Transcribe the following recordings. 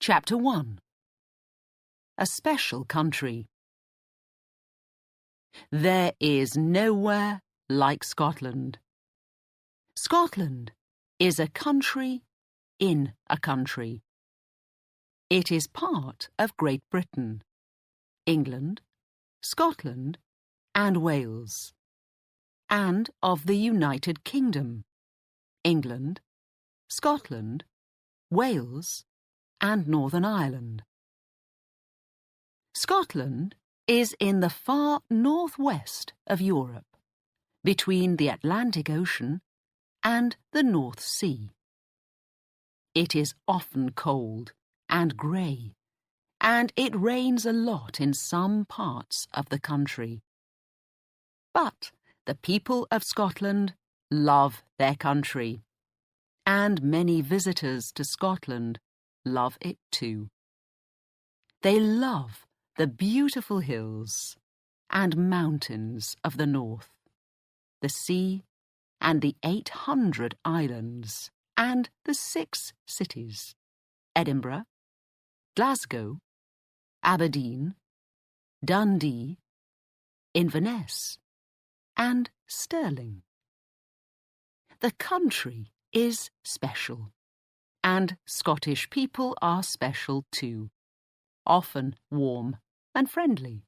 Chapter 1. A Special Country. There is nowhere like Scotland. Scotland is a country in a country. It is part of Great Britain, England, Scotland, and Wales, and of the United Kingdom, England, Scotland, Wales, and Northern Ireland. Scotland is in the far northwest of Europe, between the Atlantic Ocean and the North Sea. It is often cold and grey, and it rains a lot in some parts of the country. But the people of Scotland love their country, and many visitors to Scotland love it too. They love the beautiful hills and mountains of the north, the sea and the 800 islands and the 6 cities, Edinburgh, Glasgow, Aberdeen, Dundee, Inverness, and Stirling. The country is special, and Scottish people are special too, often warm and friendly.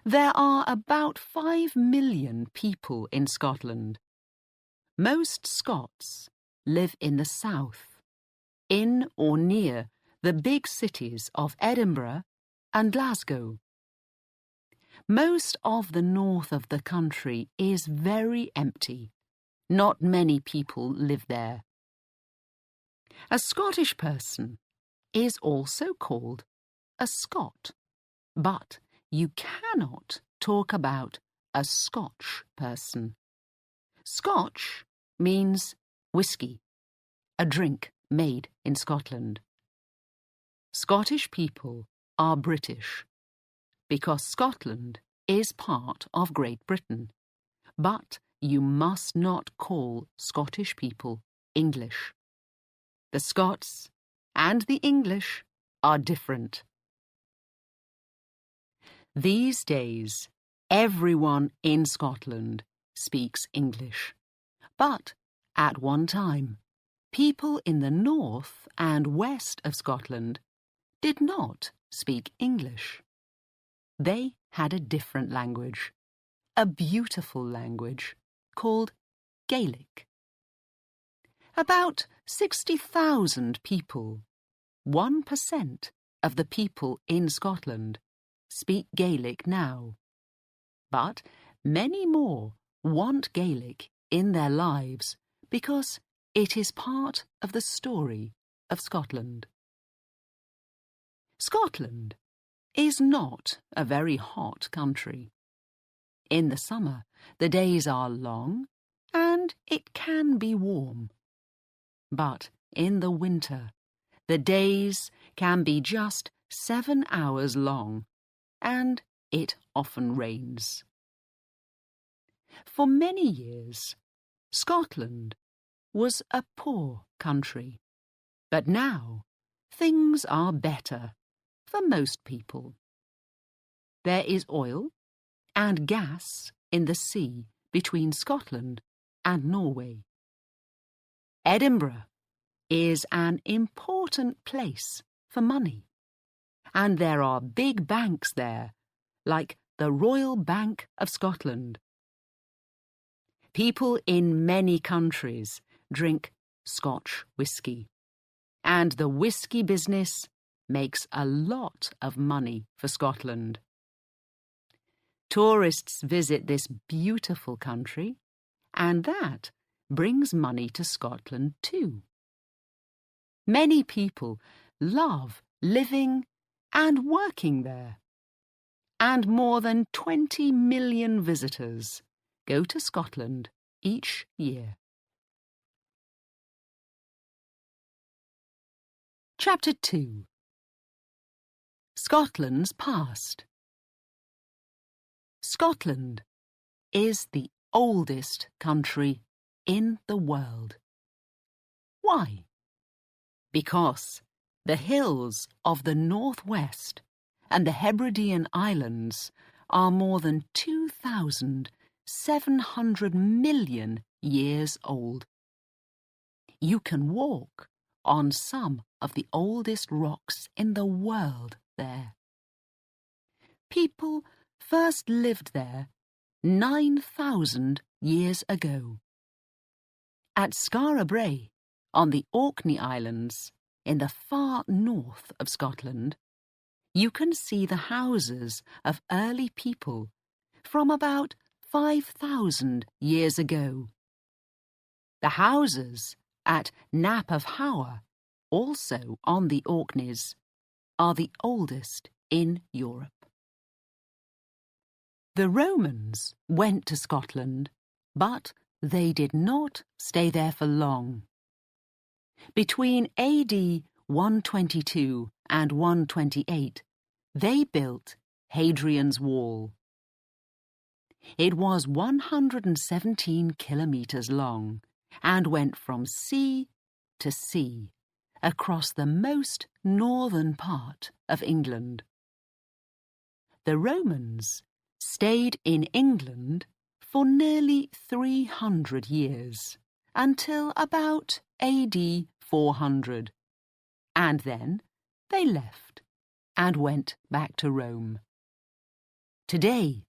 There are about 5 million people in Scotland. Most Scots live in the south, in or near the big cities of Edinburgh and Glasgow. Most of the north of the country is very empty. Not many people live there. A Scottish person is also called a Scot, but you cannot talk about a Scotch person. Scotch means whiskey, a drink made in Scotland. Scottish people are British because Scotland is part of Great Britain, but you must not call Scottish people English. The Scots and the English are different. These days, everyone in Scotland speaks English. But at one time, people in the north and west of Scotland did not speak English. They had a different language, a beautiful language called Gaelic. About 60,000 people, 1% of the people in Scotland, speak Gaelic now. But many more want Gaelic in their lives because it is part of the story of Scotland. Scotland is not a very hot country. In the summer, the days are long and it can be warm. But in the winter, the days can be just 7 hours long, and it often rains. For many years, Scotland was a poor country, but now things are better for most people. There is oil and gas in the sea between Scotland and Norway. Edinburgh is an important place for money, and there are big banks there, like the Royal Bank of Scotland. People in many countries drink Scotch whisky, and the whisky business makes a lot of money for Scotland. Tourists visit this beautiful country, and that brings money to Scotland too. Many people love living and working there, and more than 20 million visitors go to Scotland each year. Chapter 2. Scotland's Past. Scotland is the oldest country in the world. Why? Because The hills of the northwest and the Hebridean Islands are more than 2,700 million years old. You can walk on some of the oldest rocks in the world there. People first lived there 9,000 years ago. At Skara Brae, on the Orkney Islands, in the far north of Scotland, you can see the houses of early people from about 5,000 years ago. The houses at Nap of Hower, also on the Orkneys, are the oldest in Europe. The Romans went to Scotland, but they did not stay there for long. Between AD 122 and 128, they built Hadrian's Wall. It was 117 kilometres long and went from sea to sea across the most northern part of England. The Romans stayed in England for nearly 300 years, until about AD 400, and then they left and went back to Rome. Today,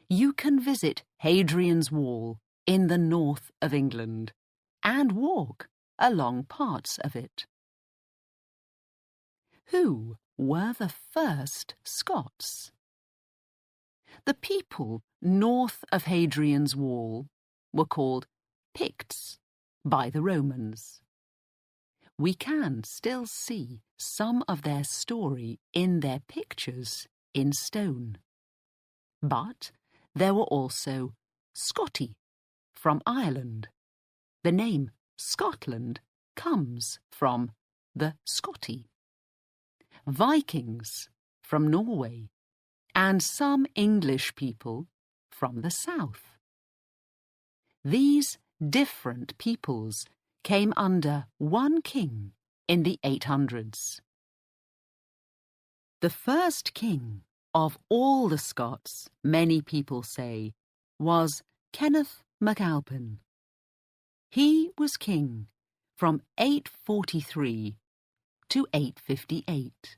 you can visit Hadrian's Wall in the north of England and walk along parts of it. Who were the first Scots? The people north of Hadrian's Wall were called Picts by the Romans. We can still see some of their story in their pictures in stone. But there were also Scotti from Ireland. The name Scotland comes from the Scotti. Vikings from Norway, and some English people from the south. These different peoples came under one king in the 800s. The first king of all the Scots, many people say, was Kenneth MacAlpin. He was king from 843 to 858.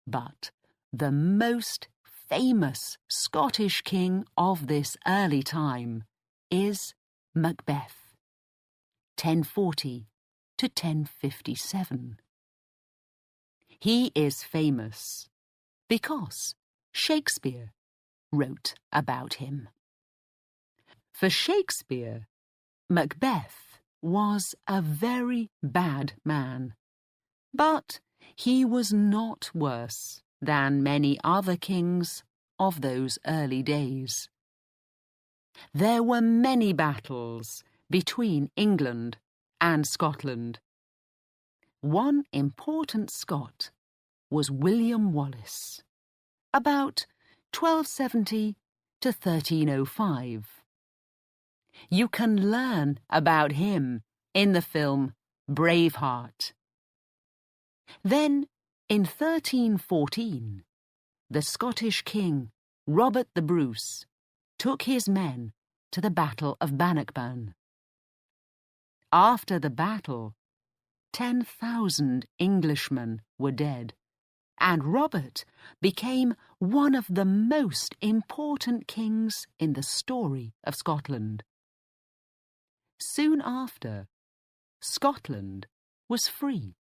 But the most famous Scottish king of this early time is Macbeth, 1040 to 1057. He is famous because Shakespeare wrote about him. For Shakespeare, Macbeth was a very bad man, but he was not worse than many other kings of those early days. There were many battles between England and Scotland. One important Scot was William Wallace, about 1270 to 1305. You can learn about him in the film Braveheart. Then, in 1314, the Scottish king, Robert the Bruce, took his men to the Battle of Bannockburn. After the battle, 10,000 Englishmen were dead, and Robert became one of the most important kings in the story of Scotland. Soon after, Scotland was free,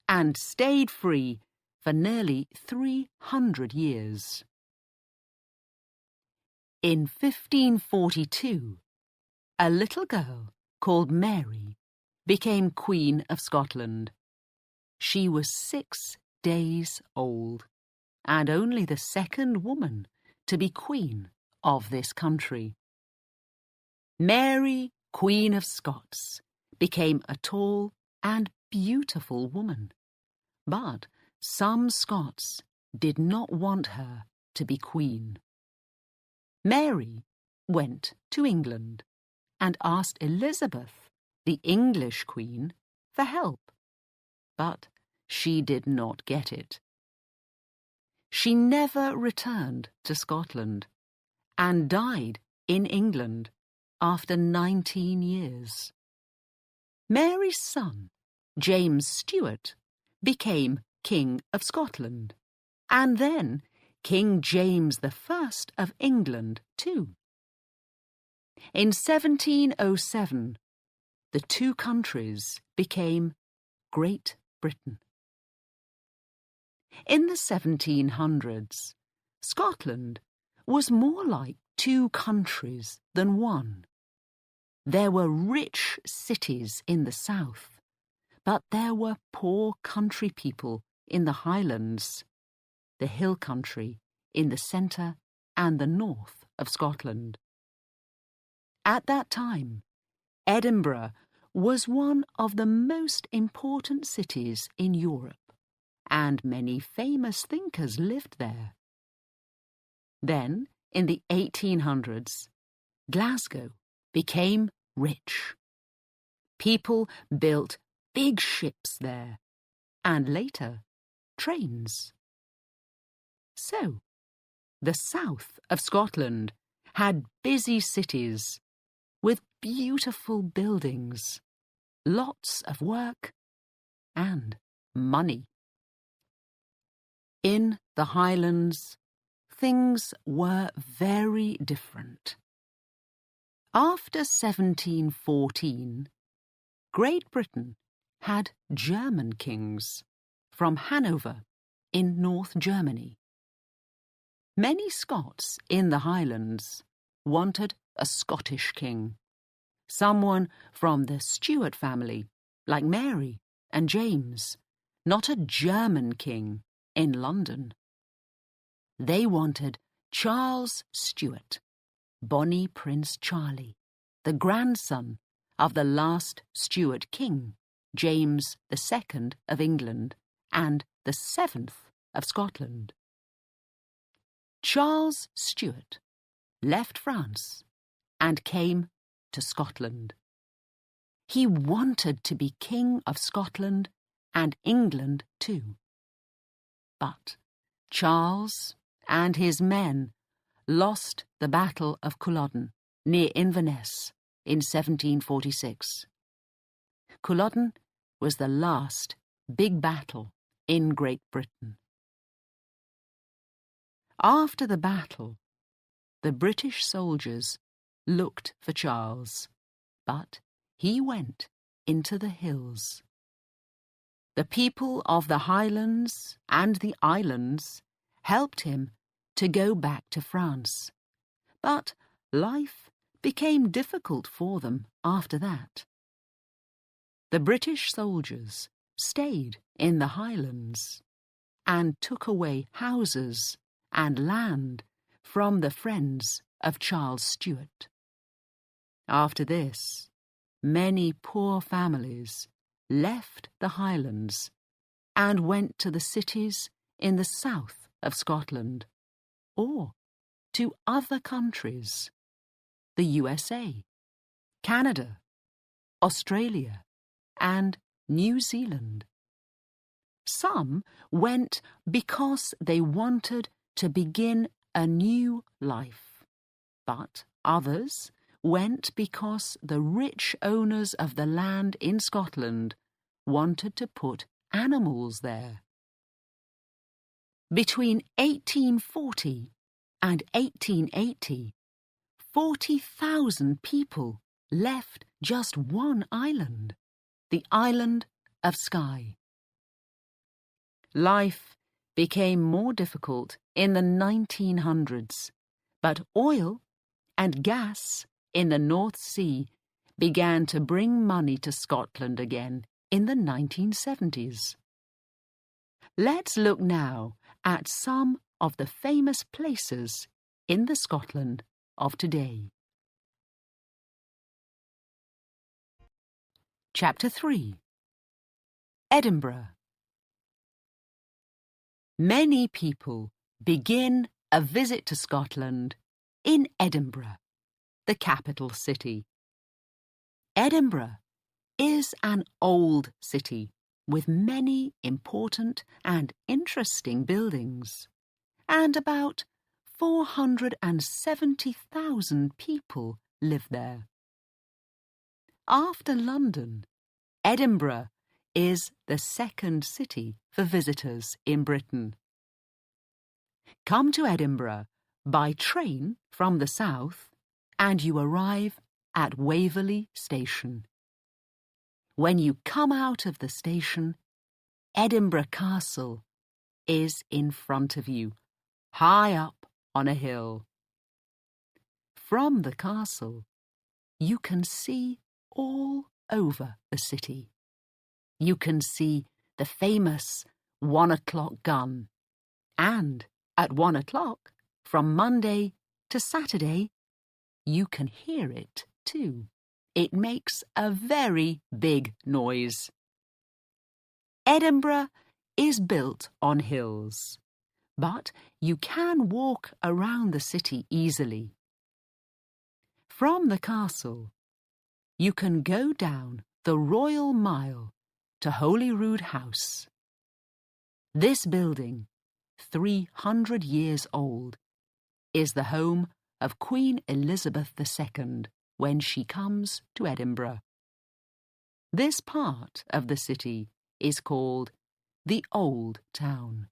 and stayed free for nearly 300 years. In 1542, a little girl called Mary became Queen of Scotland. She was 6 days old, and only the second woman to be Queen of this country. Mary, Queen of Scots, became a tall and beautiful woman. But some Scots did not want her to be queen. Mary went to England and asked Elizabeth, the English queen, for help. But she did not get it. She never returned to Scotland and died in England after 19 years. Mary's son, James Stuart, became King of Scotland, and then King James I of England too. In 1707, the two countries became Great Britain. In the 1700s, Scotland was more like two countries than one. There were rich cities in the south, but there were poor country people in the Highlands, the hill country in the centre and the north of Scotland. At that time, Edinburgh was one of the most important cities in Europe, and many famous thinkers lived there. Then, in the 1800s, Glasgow became rich. People built big ships there, and later, trains. So, the south of Scotland had busy cities with beautiful buildings, lots of work, and money. In the Highlands, things were very different. After 1714, Great Britain had German kings from Hanover in North Germany. Many Scots in the Highlands wanted a Scottish king, someone from the Stuart family, like Mary and James, not a German king in London. They wanted Charles Stuart, Bonnie Prince Charlie, the grandson of the last Stuart king, James II of England, and the 7th of Scotland. Charles Stuart left France and came to Scotland. He wanted to be King of Scotland and England too. But Charles and his men lost the Battle of Culloden near Inverness in 1746. Culloden was the last big battle in Great Britain. After the battle, the British soldiers looked for Charles, but he went into the hills. The people of the Highlands and the islands helped him to go back to France, but life became difficult for them after that. The British soldiers stayed in the Highlands and took away houses and land from the friends of Charles Stuart. After this, many poor families left the Highlands and went to the cities in the south of Scotland, or to other countries, the USA, Canada, Australia, and New Zealand. Some went because they wanted to begin a new life, but others went because the rich owners of the land in Scotland wanted to put animals there. Between 1840 and 1880, 40,000 people left just one island, the island of Skye. Life became more difficult in the 1900s, but oil and gas in the North Sea began to bring money to Scotland again in the 1970s. Let's look now at some of the famous places in the Scotland of today. Chapter 3. Edinburgh. Many people begin a visit to Scotland in Edinburgh, the capital city. Edinburgh is an old city with many important and interesting buildings, and about 470,000 people live there. After London, Edinburgh is the second city for visitors in Britain. Come to Edinburgh by train from the south and you arrive at Waverley Station. When you come out of the station, Edinburgh Castle is in front of you, high up on a hill. From the castle, you can see all over the city. You can see the famous 1 o'clock gun, and at 1 o'clock, from Monday to Saturday, you can hear it too. It makes a very big noise. Edinburgh is built on hills, but you can walk around the city easily. From the castle, you can go down the Royal Mile to Holyrood House. This building, 300 years old, is the home of Queen Elizabeth II when she comes to Edinburgh. This part of the city is called the Old Town.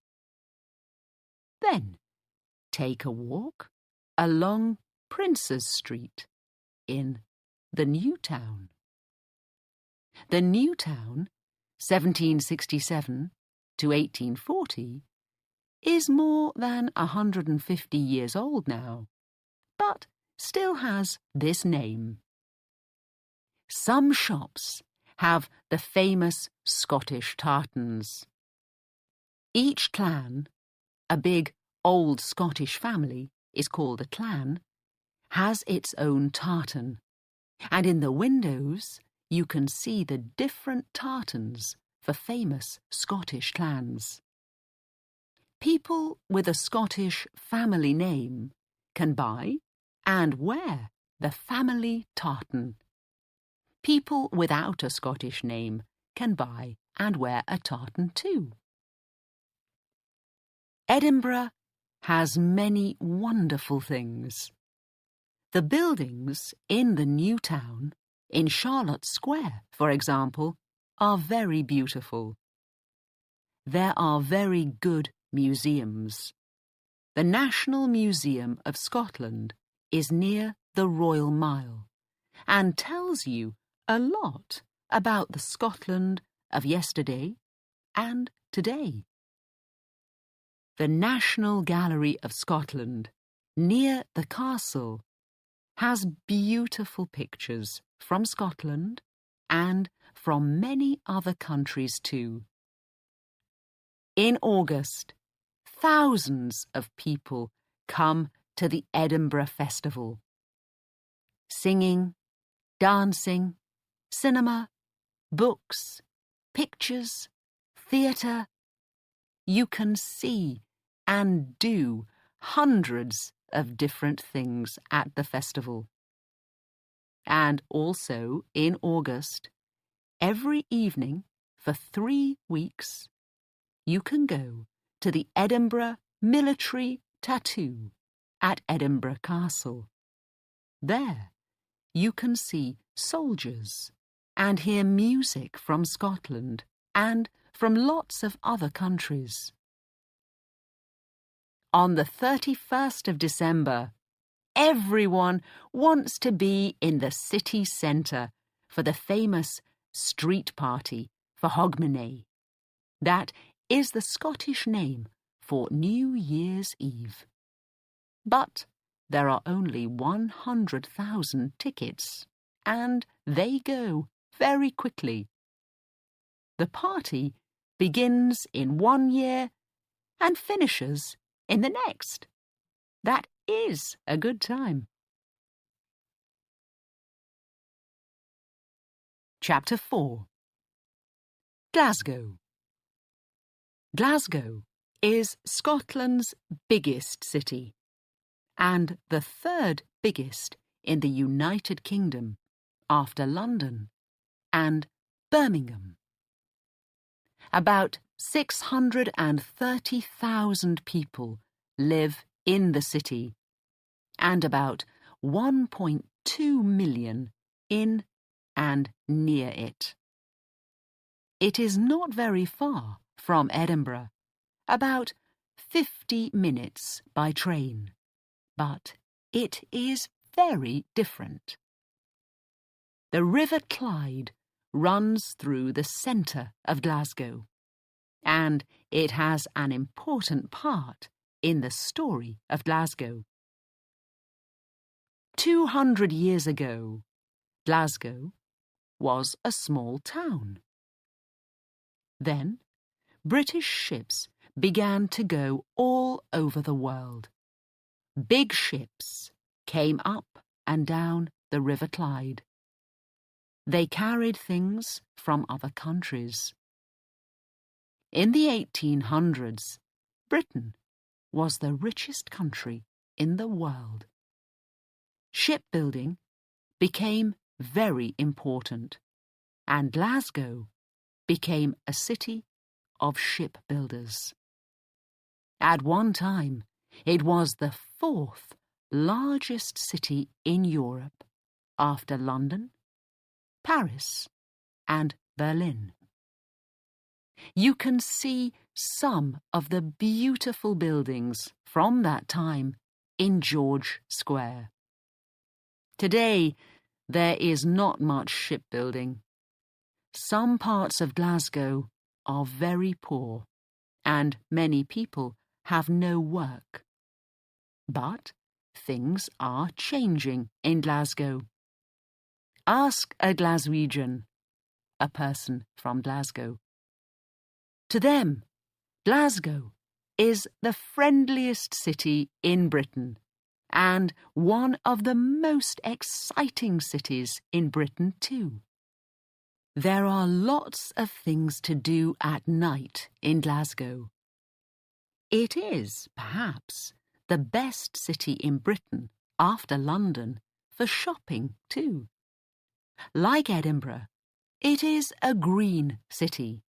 Then take a walk along Princes Street in the New Town. The New Town, 1767 to 1840, is more than 150 years old now, but still has this name. Some shops have the famous Scottish tartans. Each clan, a big old Scottish family is called a clan, has its own tartan, and in the windows you can see the different tartans for famous Scottish clans. People with a Scottish family name can buy and wear the family tartan. People without a Scottish name can buy and wear a tartan too. Edinburgh has many wonderful things. The buildings in the New Town, in Charlotte Square, for example, are very beautiful. There are very good museums. The National Museum of Scotland is near the Royal Mile and tells you a lot about the Scotland of yesterday and today. The National Gallery of Scotland, near the castle, has beautiful pictures from Scotland and from many other countries too. In August, thousands of people come to the Edinburgh Festival. Singing, dancing, cinema, books, pictures, theatre. You can see and do hundreds of different things at the festival. And also in August, every evening for 3 weeks, you can go to the Edinburgh Military Tattoo at Edinburgh Castle. There, you can see soldiers and hear music from Scotland and from lots of other countries. On the 31st of December, everyone wants to be in the city centre for the famous street party for Hogmanay. That is the Scottish name for New Year's Eve. But there are only 100,000 tickets, and they go very quickly. The party begins in one year and finishes in the next. That is a good time. Chapter 4. Glasgow. Glasgow is Scotland's biggest city and the third biggest in the United Kingdom after London and Birmingham. About 630,000 people live in the city, and about 1.2 million in and near it. It is not very far from Edinburgh, about 50 minutes by train, but it is very different. The River Clyde runs through the centre of Glasgow, and it has an important part in the story of Glasgow. 200 years ago, Glasgow was a small town. Then, British ships began to go all over the world. Big ships came up and down the River Clyde. They carried things from other countries. In the 1800s, Britain was the richest country in the world. Shipbuilding became very important, and Glasgow became a city of shipbuilders. At one time, it was the 4th largest city in Europe, after London, Paris, and Berlin. You can see some of the beautiful buildings from that time in George Square. Today, there is not much shipbuilding. Some parts of Glasgow are very poor, and many people have no work. But things are changing in Glasgow. Ask a Glaswegian, a person from Glasgow. To them, Glasgow is the friendliest city in Britain and one of the most exciting cities in Britain too. There are lots of things to do at night in Glasgow. It is, perhaps, the best city in Britain after London for shopping too. Like Edinburgh, it is a green city.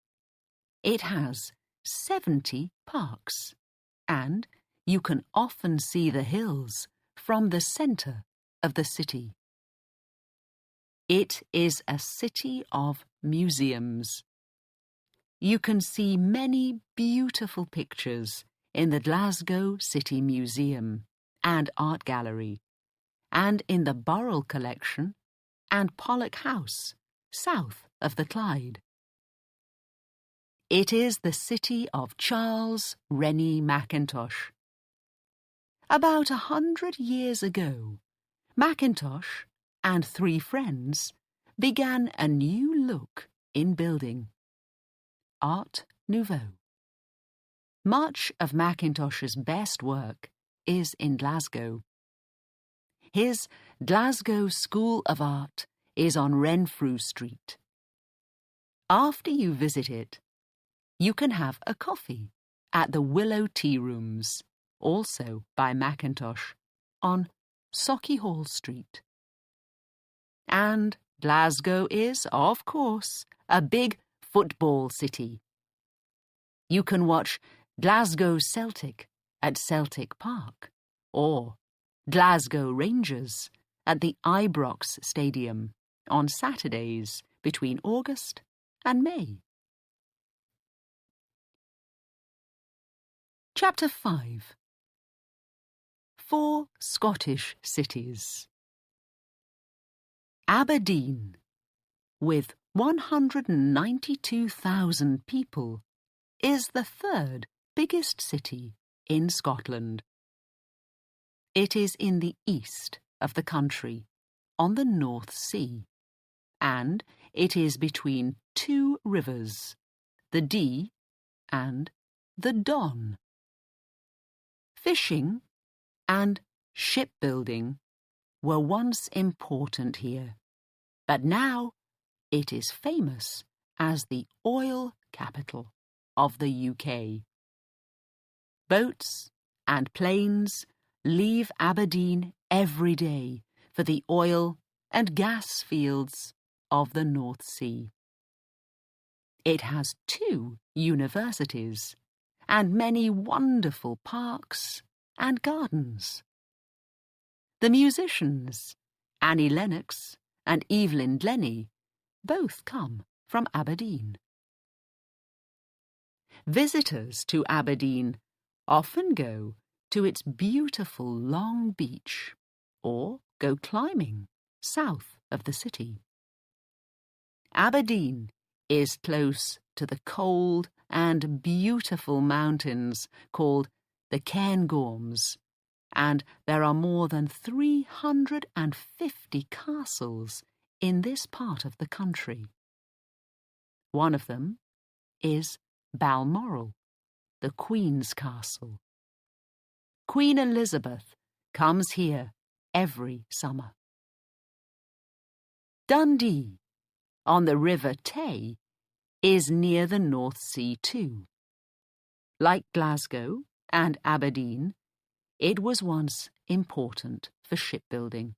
It has 70 parks, and you can often see the hills from the centre of the city. It is a city of museums. You can see many beautiful pictures in the Glasgow City Museum and Art Gallery, and in the Burrell Collection and Pollock House, south of the Clyde. It is the city of Charles Rennie Mackintosh. About 100 years ago, Mackintosh and 3 friends began a new look in building: Art Nouveau. Much of Mackintosh's best work is in Glasgow. His Glasgow School of Art is on Renfrew Street. After you visit it, you can have a coffee at the Willow Tea Rooms, also by Mackintosh, on Sauchiehall Street. And Glasgow is, of course, a big football city. You can watch Glasgow Celtic at Celtic Park, or Glasgow Rangers at the Ibrox Stadium on Saturdays between August and May. Chapter 5. 4 Scottish cities. Aberdeen, with 192,000 people, is the 3rd biggest city in Scotland. It is in the east of the country, on the North Sea, and it is between 2 rivers, the Dee and the Don. Fishing and shipbuilding were once important here, but now it is famous as the oil capital of the UK. Boats and planes leave Aberdeen every day for the oil and gas fields of the North Sea. It has 2 universities and many wonderful parks and gardens. The musicians, Annie Lennox and Evelyn Glennie, both come from Aberdeen. Visitors to Aberdeen often go to its beautiful long beach or go climbing south of the city. Aberdeen is close to the cold and beautiful mountains called the Cairngorms, and there are more than 350 castles in this part of the country. One of them is Balmoral, the Queen's Castle. Queen Elizabeth comes here every summer. Dundee, on the River Tay, is near the North Sea too. Like Glasgow and Aberdeen, it was once important for shipbuilding.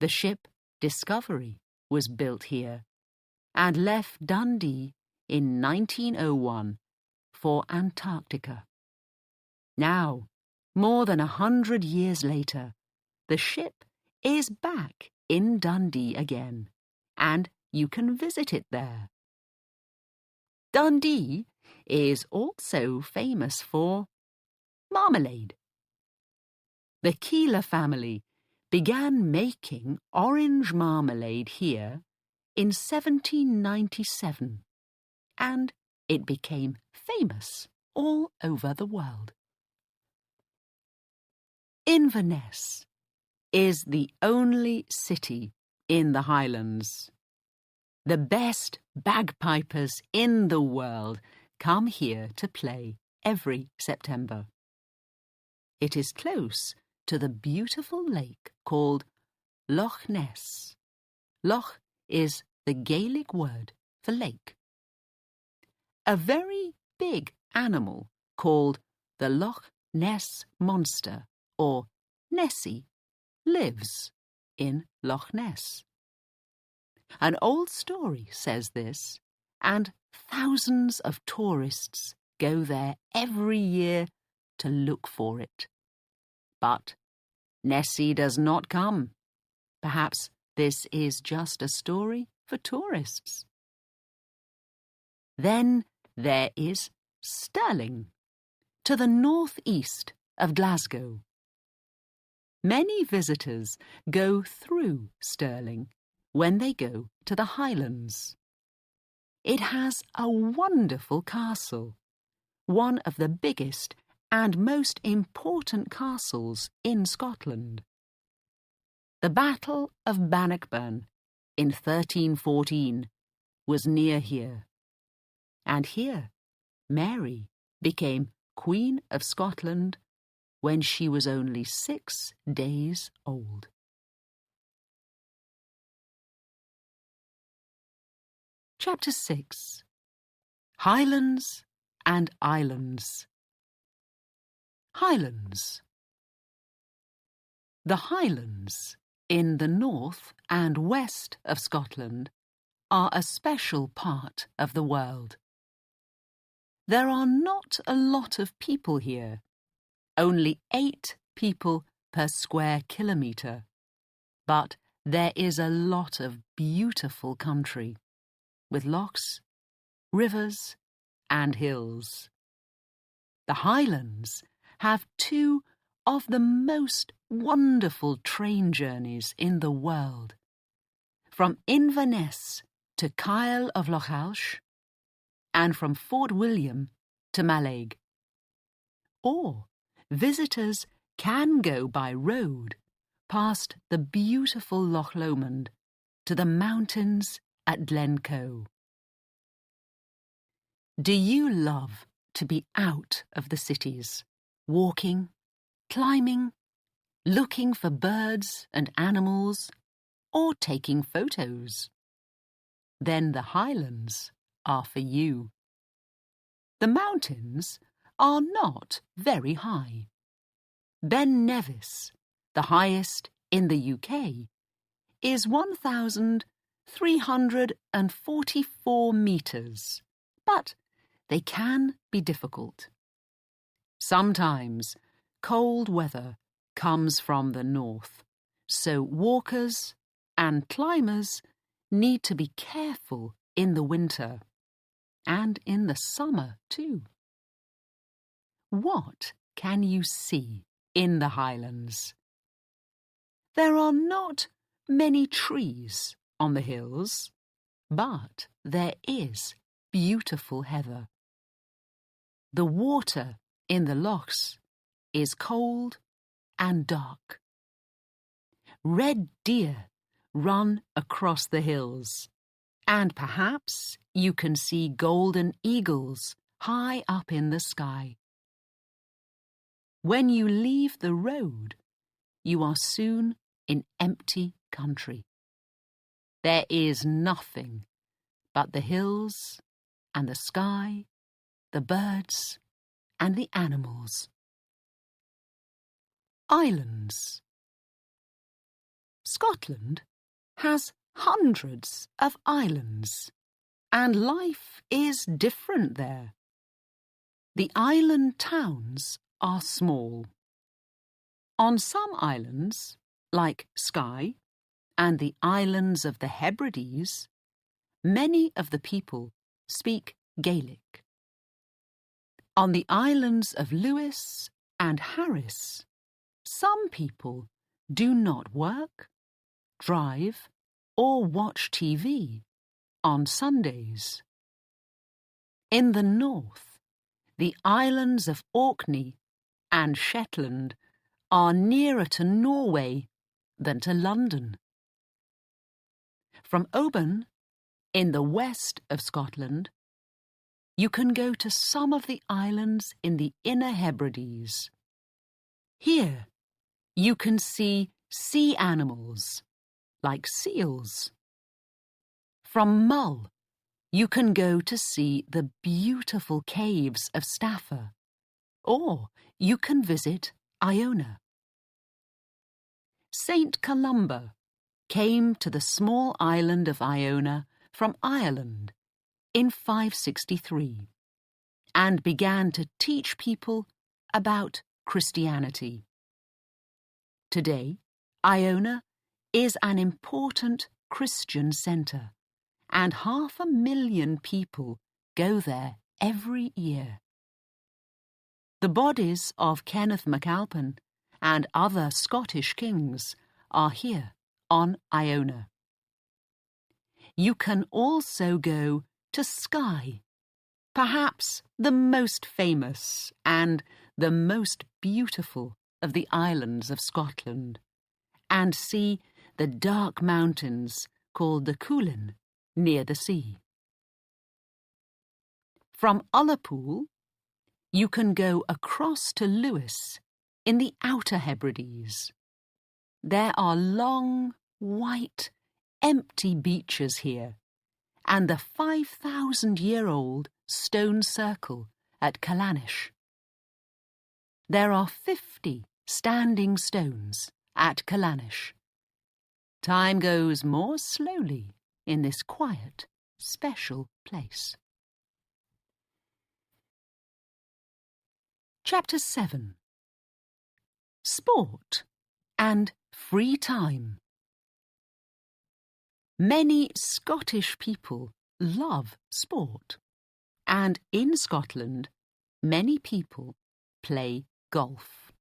The ship Discovery was built here and left Dundee in 1901 for Antarctica. Now, more than 100 years later, the ship is back in Dundee again, and you can visit it there. Dundee is also famous for marmalade. The Keeler family began making orange marmalade here in 1797, and it became famous all over the world. Inverness is the only city in the Highlands. The best bagpipers in the world come here to play every September. It is close to the beautiful lake called Loch Ness. Loch is the Gaelic word for lake. A very big animal called the Loch Ness Monster, or Nessie, lives in Loch Ness. An old story says this, and thousands of tourists go there every year to look for it. But Nessie does not come. Perhaps this is just a story for tourists. Then there is Stirling, to the northeast of Glasgow. Many visitors go through Stirling when they go to the Highlands. It has a wonderful castle, one of the biggest and most important castles in Scotland. The Battle of Bannockburn in 1314 was near here, and here Mary became Queen of Scotland when she was only 6 days old. Chapter 6. Highlands and Islands. Highlands. The Highlands, in the north and west of Scotland, are a special part of the world. There are not a lot of people here, only 8 people per square kilometre, but there is a lot of beautiful country, with lochs, rivers and hills. The Highlands have 2 of the most wonderful train journeys in the world, from Inverness to Kyle of Lochalsh, and from Fort William to Mallaig. Or visitors can go by road past the beautiful Loch Lomond to the mountains at Glencoe. Do you love to be out of the cities, walking, climbing, looking for birds and animals, or taking photos? Then the Highlands are for you. The mountains are not very high. Ben Nevis, the highest in the UK, is 1,750 344 metres, but they can be difficult. Sometimes cold weather comes from the north, so walkers and climbers need to be careful in the winter and in the summer too. What can you see in the Highlands? There are not many trees on the hills, but there is beautiful heather. The water in the lochs is cold and dark. Red deer run across the hills, and perhaps you can see golden eagles high up in the sky. When you leave the road, you are soon in empty country. There is nothing but the hills and the sky, the birds and the animals. Islands. Scotland has hundreds of islands, and life is different there. The island towns are small. On some islands, like Skye and the islands of the Hebrides, many of the people speak Gaelic. On the islands of Lewis and Harris, some people do not work, drive, or watch TV on Sundays. In the north, the islands of Orkney and Shetland are nearer to Norway than to London. From Oban, in the west of Scotland, you can go to some of the islands in the Inner Hebrides. Here, you can see sea animals, like seals. From Mull, you can go to see the beautiful caves of Staffa, or you can visit Iona. St. Columba came to the small island of Iona from Ireland in 563 and began to teach people about Christianity. Today, Iona is an important Christian centre, and 500,000 people go there every year. The bodies of Kenneth MacAlpin and other Scottish kings are here on Iona. You can also go to Skye, perhaps the most famous and the most beautiful of the islands of Scotland, and see the dark mountains called the Cuillin near the sea. From Ullapool, you can go across to Lewis in the Outer Hebrides. There are long, white, empty beaches here, and the 5,000-year-old stone circle at Callanish. There are 50 standing stones at Callanish. Time goes more slowly in this quiet, special place. Chapter 7. Sport and free time. Many Scottish people love sport, and in Scotland, many people play golf,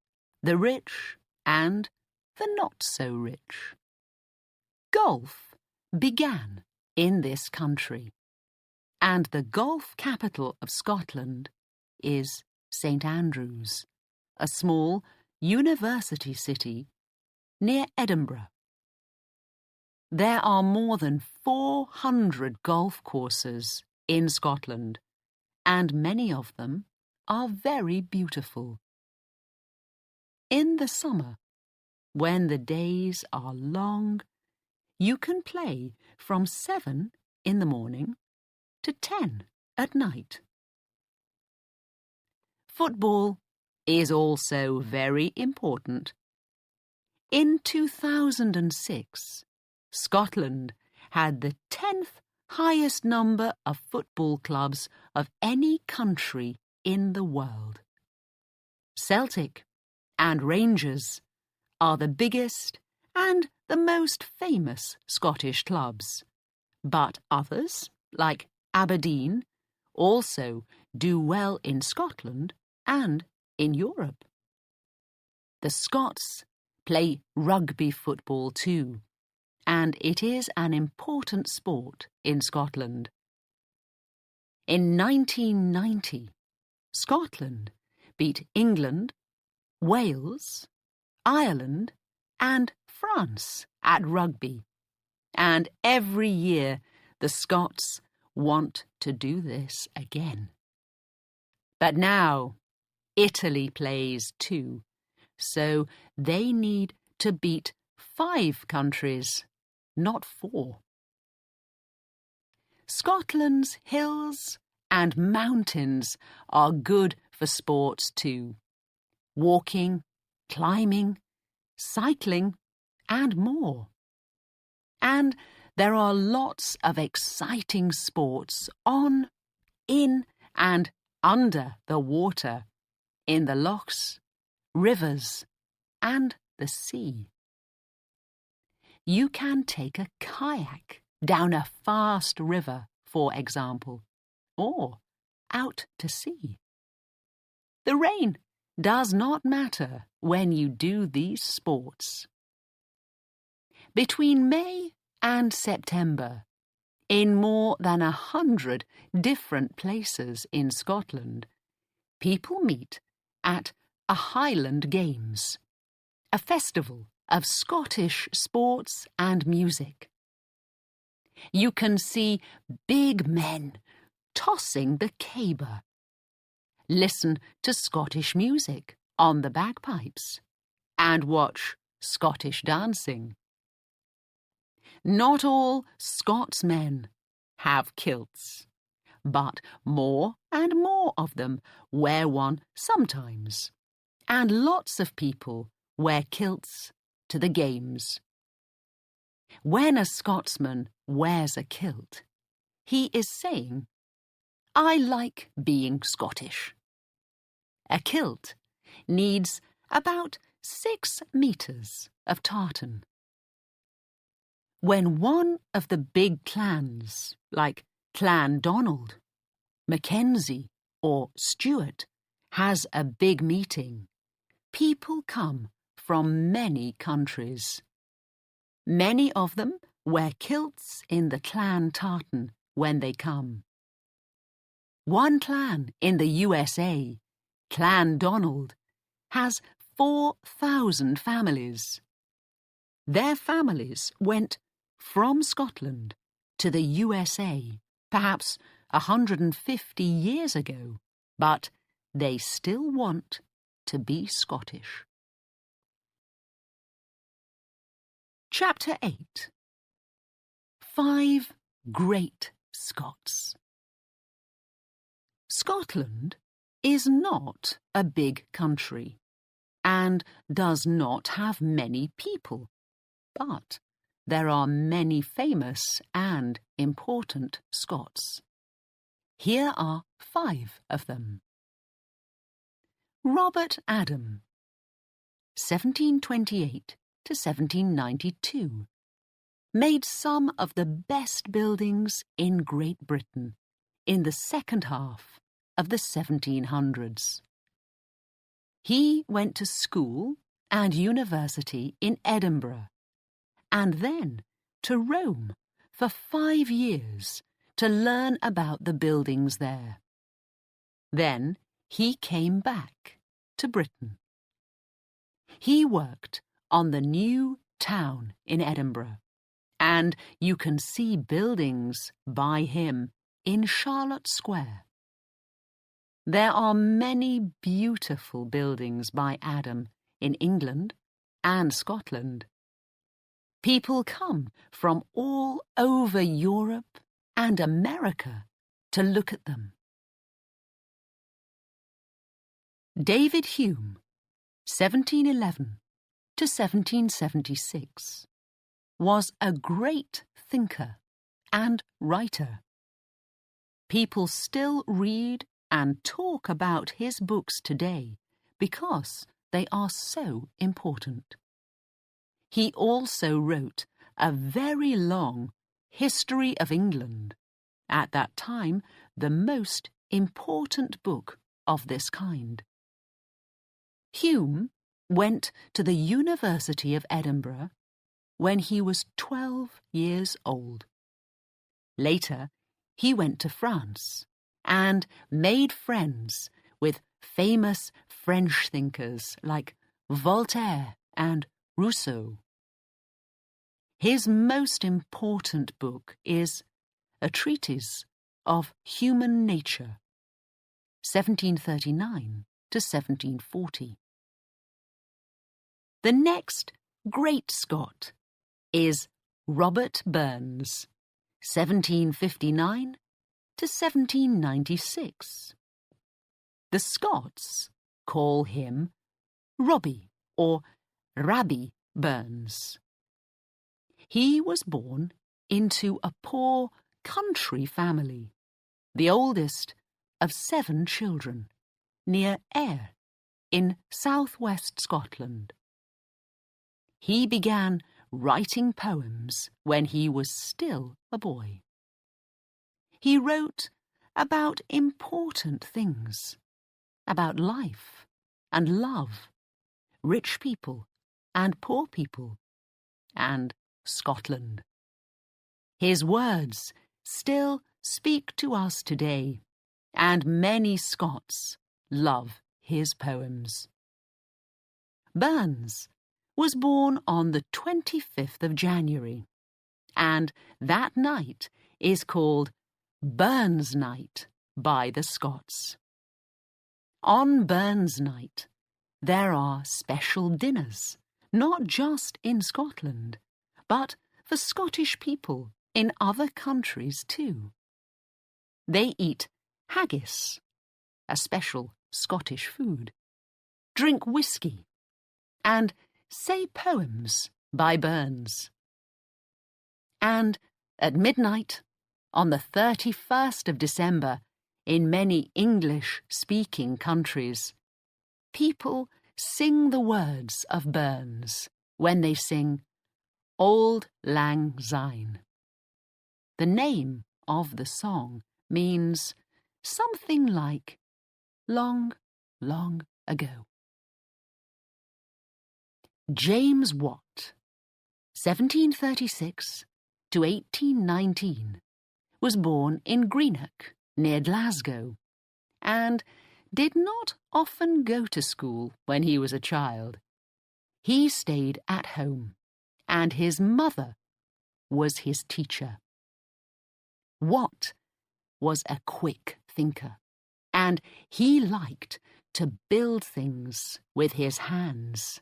the rich and the not-so-rich. Golf began in this country, and the golf capital of Scotland is St. Andrews, a small university city near Edinburgh. There are more than 400 golf courses in Scotland, and many of them are very beautiful. In the summer, when the days are long, you can play from 7 in the morning to 10 at night. Football is also very important. In 2006, Scotland had the 10th highest number of football clubs of any country in the world. Celtic and Rangers are the biggest and the most famous Scottish clubs, but others, like Aberdeen, also do well in Scotland and in Europe. The Scots play rugby football too, and it is an important sport in Scotland. In 1990, Scotland beat England, Wales, Ireland, and France at rugby, and every year the Scots want to do this again. But now Italy plays too, so they need to beat 5 countries, not 4. Scotland's hills and mountains are good for sports too. Walking, climbing, cycling, and more. And there are lots of exciting sports on, in, and under the water, in the lochs, rivers, and the sea. You can take a kayak down a fast river, for example, or out to sea. The rain does not matter when you do these sports. Between May and September, in more than 100 different places in Scotland, people meet at a Highland Games, a festival of Scottish sports and music. You can see big men tossing the caber, listen to Scottish music on the bagpipes, and watch Scottish dancing. Not all Scotsmen have kilts, but more and more of them wear one sometimes, and lots of people wear kilts to the games. When a Scotsman wears a kilt, he is saying, "I like being Scottish." A kilt needs about 6 meters of tartan. When one of the big clans, like Clan Donald, Mackenzie, or Stuart, has a big meeting, people come from many countries. Many of them wear kilts in the clan tartan when they come. One clan in the USA, Clan Donald, has 4,000 families. Their families went from Scotland to the USA perhaps 150 years ago, but they still want to be Scottish. Chapter 8. 5 Great Scots. Scotland is not a big country and does not have many people, but there are many famous and important Scots. Here are 5 of them. Robert Adam, 1728 to 1792, made some of the best buildings in Great Britain in the second half of the 1700s. He went to school and university in Edinburgh, and then to Rome for 5 years to learn about the buildings there. Then he came back to Britain. He worked on the new town in Edinburgh, and you can see buildings by him in Charlotte Square. There are many beautiful buildings by Adam in England and Scotland. People come from all over Europe and America to look at them. David Hume, 1711 to 1776, was a great thinker and writer. People still read and talk about his books today because they are so important. He also wrote a very long History of England, at that time the most important book of this kind. Hume went to the University of Edinburgh when he was 12 years old. Later, he went to France and made friends with famous French thinkers like Voltaire and Rousseau. His most important book is A Treatise of Human Nature, 1739 to 1740. The next great Scot is Robert Burns, 1759 to 1796. The Scots call him Robbie or Rabbi Burns. He was born into a poor country family, the oldest of 7 children, near Ayr in southwest Scotland. He began writing poems when he was still a boy. He wrote about important things, about life and love, rich people and poor people, and Scotland. His words still speak to us today, and many Scots love his poems. Burns was born on the 25th of January, and that night is called Burns Night by the Scots. On Burns Night, there are special dinners, not just in Scotland, but for Scottish people in other countries too. They eat haggis, a special Scottish food, drink whiskey, and say poems by Burns. And at midnight, on the 31st of December, in many English-speaking countries, people sing the words of Burns when they sing Auld Lang Syne. The name of the song means something like long, long ago. James Watt, 1736 to 1819, was born in Greenock, near Glasgow, and did not often go to school when he was a child. He stayed at home, and his mother was his teacher. Watt was a quick thinker, and he liked to build things with his hands.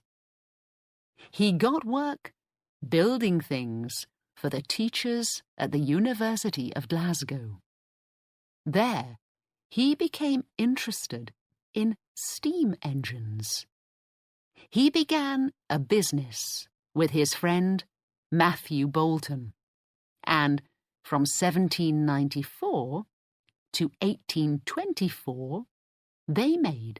He got work building things for the teachers at the University of Glasgow. There, he became interested in steam engines. He began a business with his friend Matthew Boulton, and from 1794 to 1824, they made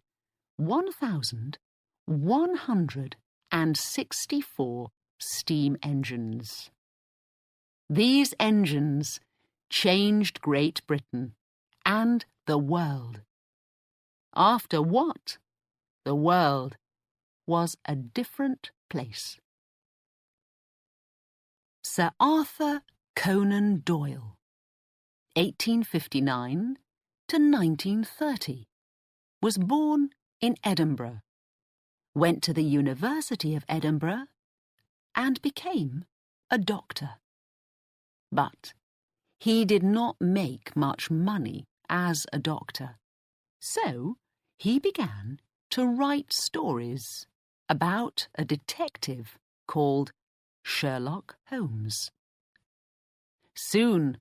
1,164 steam engines. These engines changed Great Britain and the world. After Watt, the world was a different place. Sir Arthur Conan Doyle, 1859 to 1930, was born in Edinburgh, went to the University of Edinburgh, and became a doctor. But he did not make much money as a doctor, so he began to write stories about a detective called Sherlock Holmes. Soon,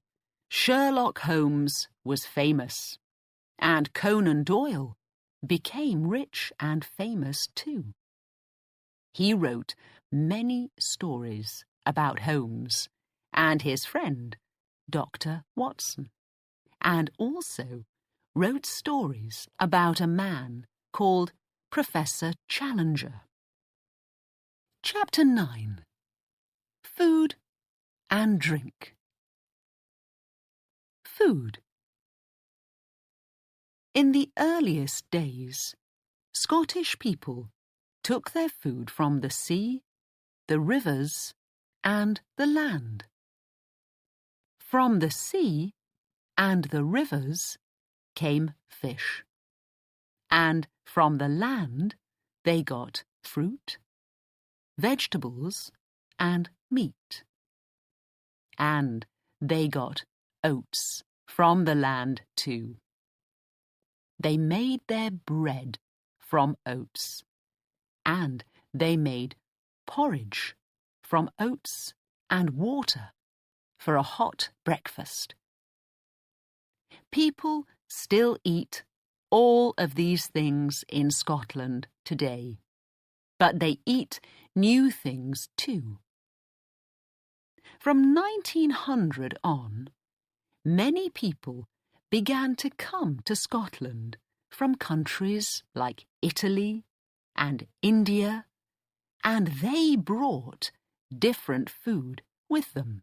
Sherlock Holmes was famous, and Conan Doyle became rich and famous too. He wrote many stories about Holmes and his friend Dr. Watson, and also wrote stories about a man called Professor Challenger. Chapter 9. Food and Drink. Food. In the earliest days, Scottish people took their food from the sea, the rivers, and the land. From the sea and the rivers came fish, and from the land they got fruit, vegetables, and meat. And they got oats from the land too. They made their bread from oats, and they made porridge from oats and water for a hot breakfast. People still eat all of these things in Scotland today, but they eat new things too. From 1900 on, many people began to come to Scotland from countries like Italy and India, and they brought different food with them.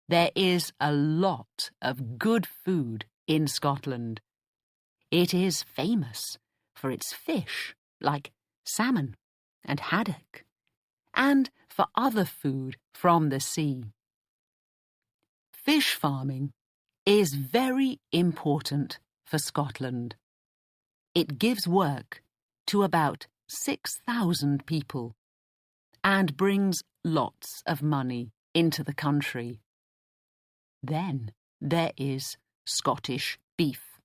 There is a lot of good food in Scotland. It is famous for its fish, like salmon and haddock, and for other food from the sea. Fish farming is very important for Scotland. It gives work to about 6,000 people and brings lots of money into the country. Then there is Scottish beef.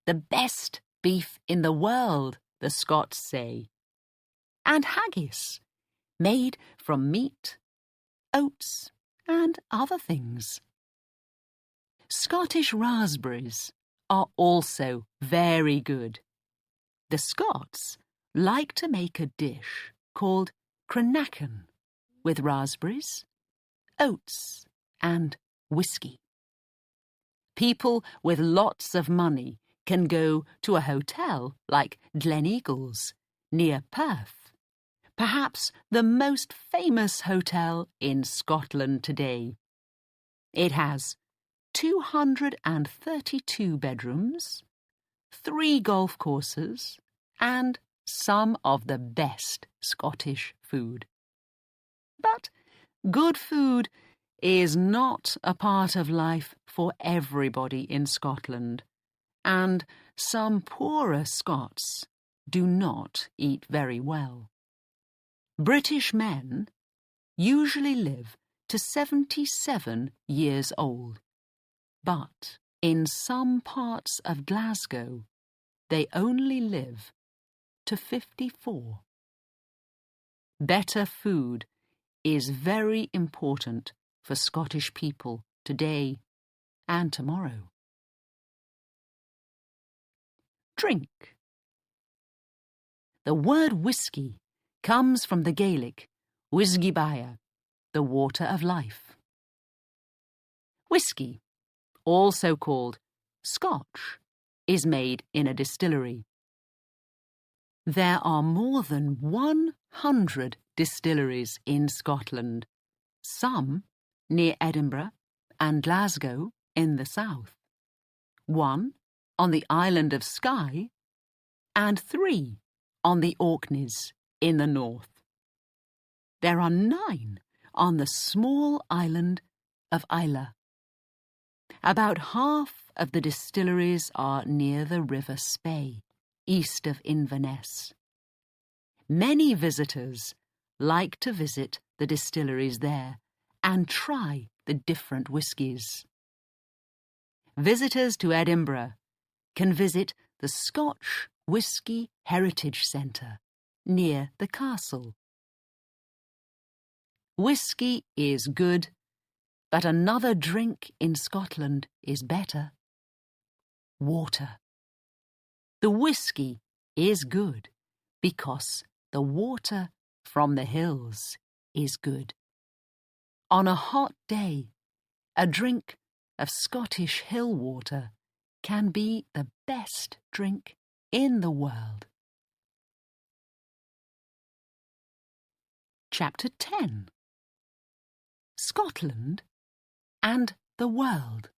The best beef in the world, the Scots say. And haggis, made from meat, oats, and other things. Scottish raspberries are also very good. The Scots like to make a dish called cranachan with raspberries, oats, and whiskey. People with lots of money can go to a hotel like Gleneagles near Perth, perhaps the most famous hotel in Scotland today. It has 232 bedrooms, 3 golf courses, and some of the best Scottish food. But good food is not a part of life for everybody in Scotland, and some poorer Scots do not eat very well. British men usually live to 77 years old, but in some parts of Glasgow they only live to 54. Better food is very important for Scottish people today and tomorrow. Drink. The word whiskey comes from the Gaelic Whisky Baia, the water of life. Whiskey, also called Scotch, is made in a distillery. There are more than 100 distilleries in Scotland, some near Edinburgh and Glasgow in the south, 1 on the island of Skye, and 3 on the Orkneys in the north. There are 9 on the small island of Islay. About half of the distilleries are near the River Spey, east of Inverness. Many visitors like to visit the distilleries there and try the different whiskies. Visitors to Edinburgh can visit the Scotch Whisky Heritage Centre near the castle. Whisky is good, but another drink in Scotland is better. Water. The whisky is good because the water from the hills is good. On a hot day, A drink of Scottish hill water can be the best drink in the world. Chapter 10. Scotland and the world.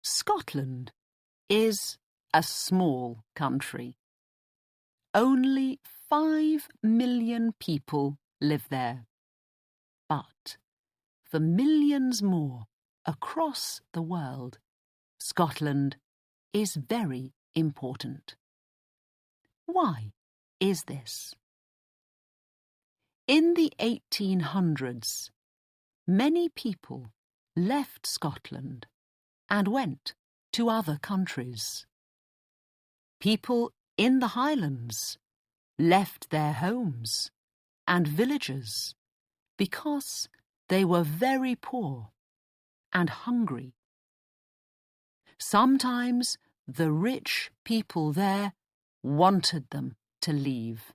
Scotland is a small country. Only 5 million people live there. But for millions more across the world, Scotland is very important. Why is this? In the 1800s, many people left Scotland and went to other countries. People in the Highlands left their homes and villages because they were very poor and hungry. Sometimes the rich people there wanted them to leave.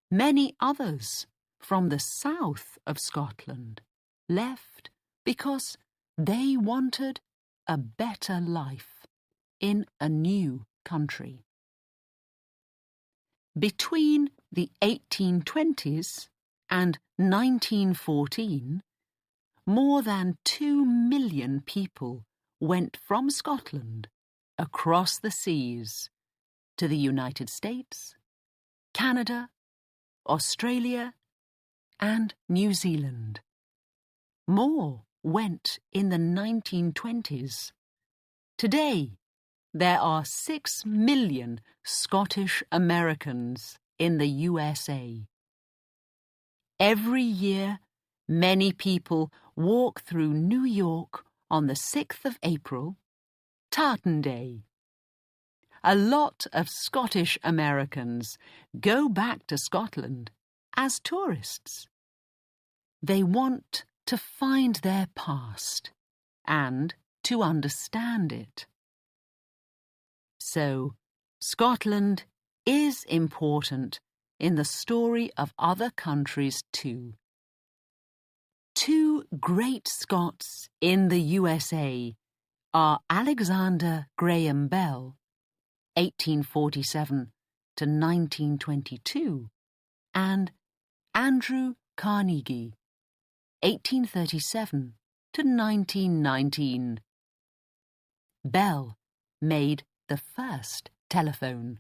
Many others from the south of Scotland left because they wanted a better life in a new country. Between the 1820s and 1914, more than 2 million people went from Scotland across the seas to the United States, Canada, Australia, and New Zealand. More went in the 1920s. Today, there are 6 million Scottish Americans in the USA. Every year, many people walk through New York on the 6th of April, Tartan Day. A lot of Scottish Americans go back to Scotland as tourists. They want to find their past and to understand it. So, Scotland is important in the story of other countries too. 2 great Scots in the USA are Alexander Graham Bell, 1847 to 1922, and Andrew Carnegie, 1837 to 1919. Bell made the first telephone.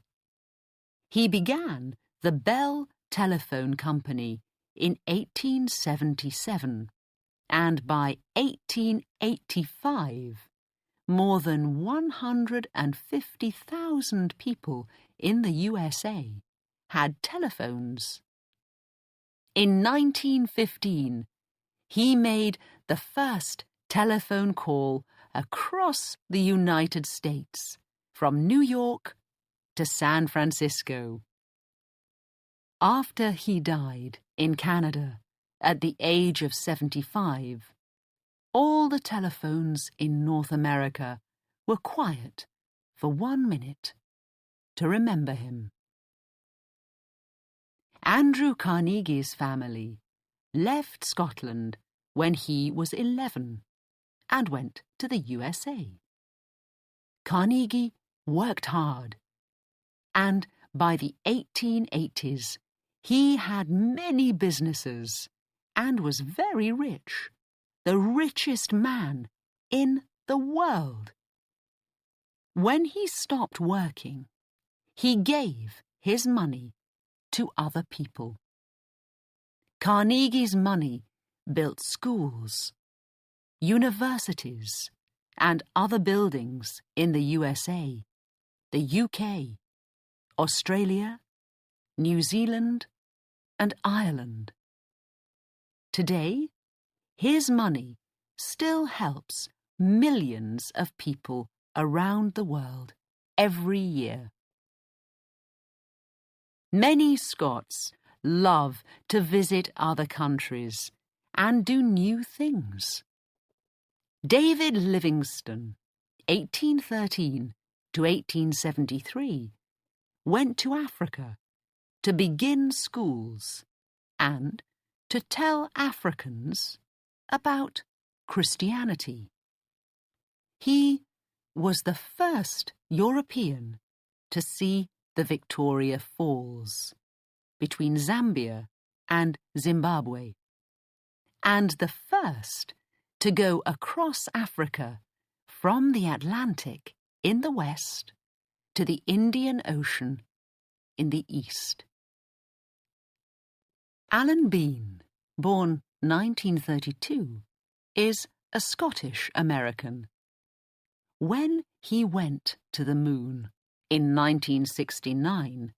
He began the Bell Telephone Company in 1877, and by 1885, more than 150,000 people in the USA had telephones. In 1915, he made the first telephone call across the United States, from New York to San Francisco. After he died in Canada at the age of 75, all the telephones in North America were quiet for 1 minute to remember him. Andrew Carnegie's family left Scotland when he was 11 and went to the USA. Carnegie worked hard, and by the 1880s he had many businesses and was very rich, the richest man in the world. When he stopped working, he gave his money to other people. Carnegie's money built schools, universities, and other buildings in the USA, the UK, Australia, New Zealand, and Ireland. Today, his money still helps millions of people around the world every year. Many Scots love to visit other countries and do new things. David Livingstone, 1813 to 1873, went to Africa to begin schools and to tell Africans about Christianity. He was the first European to see the Victoria Falls between Zambia and Zimbabwe, and the first to go across Africa from the Atlantic in the west to the Indian Ocean in the east. Alan Bean, born 1932, is a Scottish-American. When he went to the moon in 1969,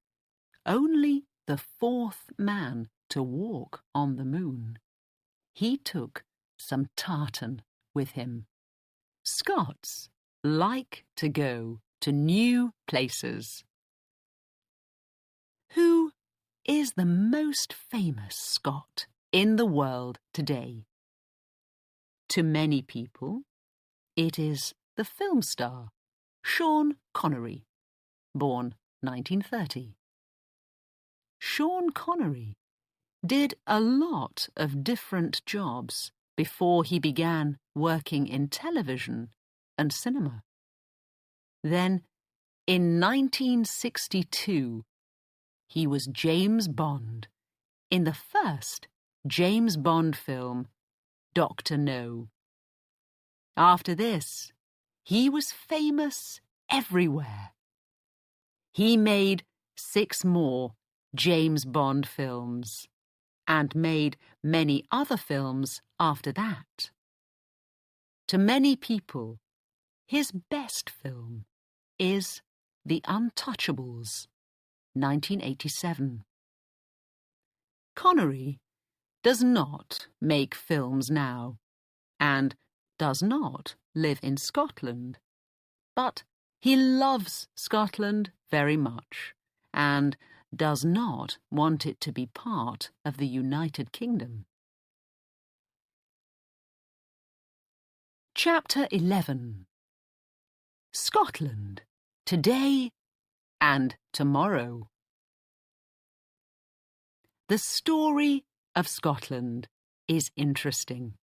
only the fourth man to walk on the moon, he took some tartan with him. Scots like to go to new places. Who is the most famous Scot in the world today? To many people, it is the film star Sean Connery, born 1930. Sean Connery did a lot of different jobs before he began working in television and cinema. Then, in 1962, he was James Bond in the first James Bond film, Dr. No. After this, he was famous everywhere. He made 6 more James Bond films and made many other films after that. To many people, his best film is The Untouchables, 1987. Connery does not make films now and does not live in Scotland, but he loves Scotland very much and does not want it to be part of the United Kingdom. Chapter 11. Scotland, today and tomorrow. The story of Scotland is interesting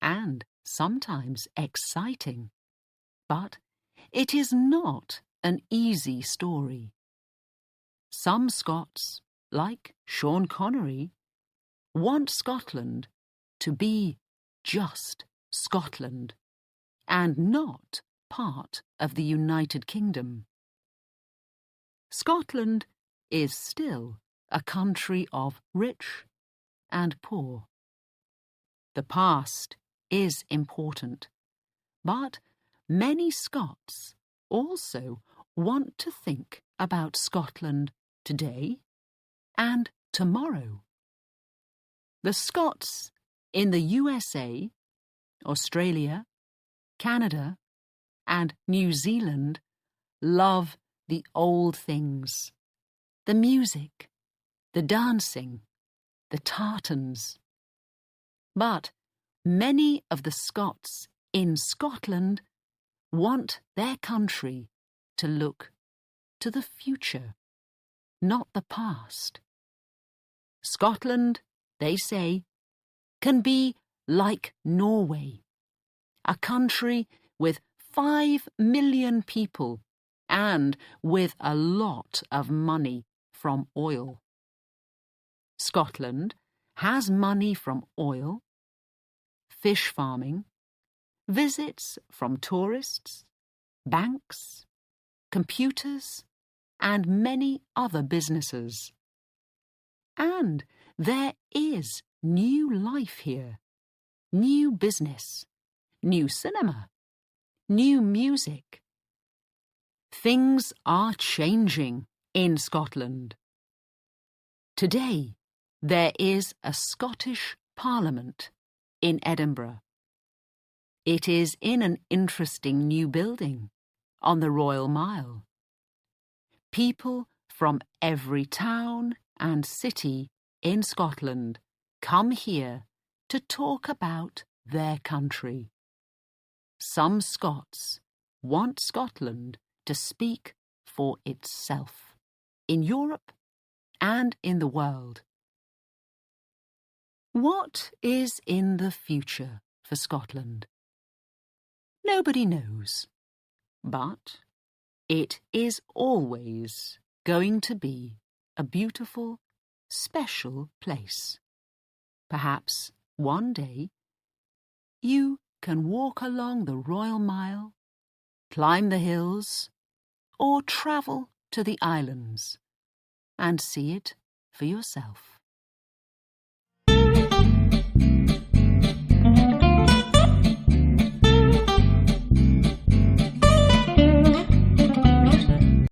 and sometimes exciting, but it is not an easy story. Some Scots, like Sean Connery, want Scotland to be just Scotland and not part of the United Kingdom. Scotland is still a country of rich and poor. The past is important, but many Scots also want to think about Scotland today and tomorrow. The Scots in the USA, Australia, Canada, and New Zealand love the old things, the music, the dancing, the tartans. But many of the Scots in Scotland want their country to look to the future, not the past. Scotland, they say, can be like Norway, a country with 5 million people and with a lot of money from oil. Scotland has money from oil, fish farming, visits from tourists, banks, computers, and many other businesses. And there is new life here, new business, new cinema, new music. Things are changing in Scotland. Today, there is a Scottish Parliament in Edinburgh. It is in an interesting new building on the Royal Mile. People from every town and city in Scotland come here to talk about their country. Some Scots want Scotland to speak for itself in Europe and in the world. What is in the future for Scotland? Nobody knows, but it is always going to be a beautiful, special place. Perhaps one day you can walk along the Royal Mile, climb the hills, or travel to the islands and see it for yourself.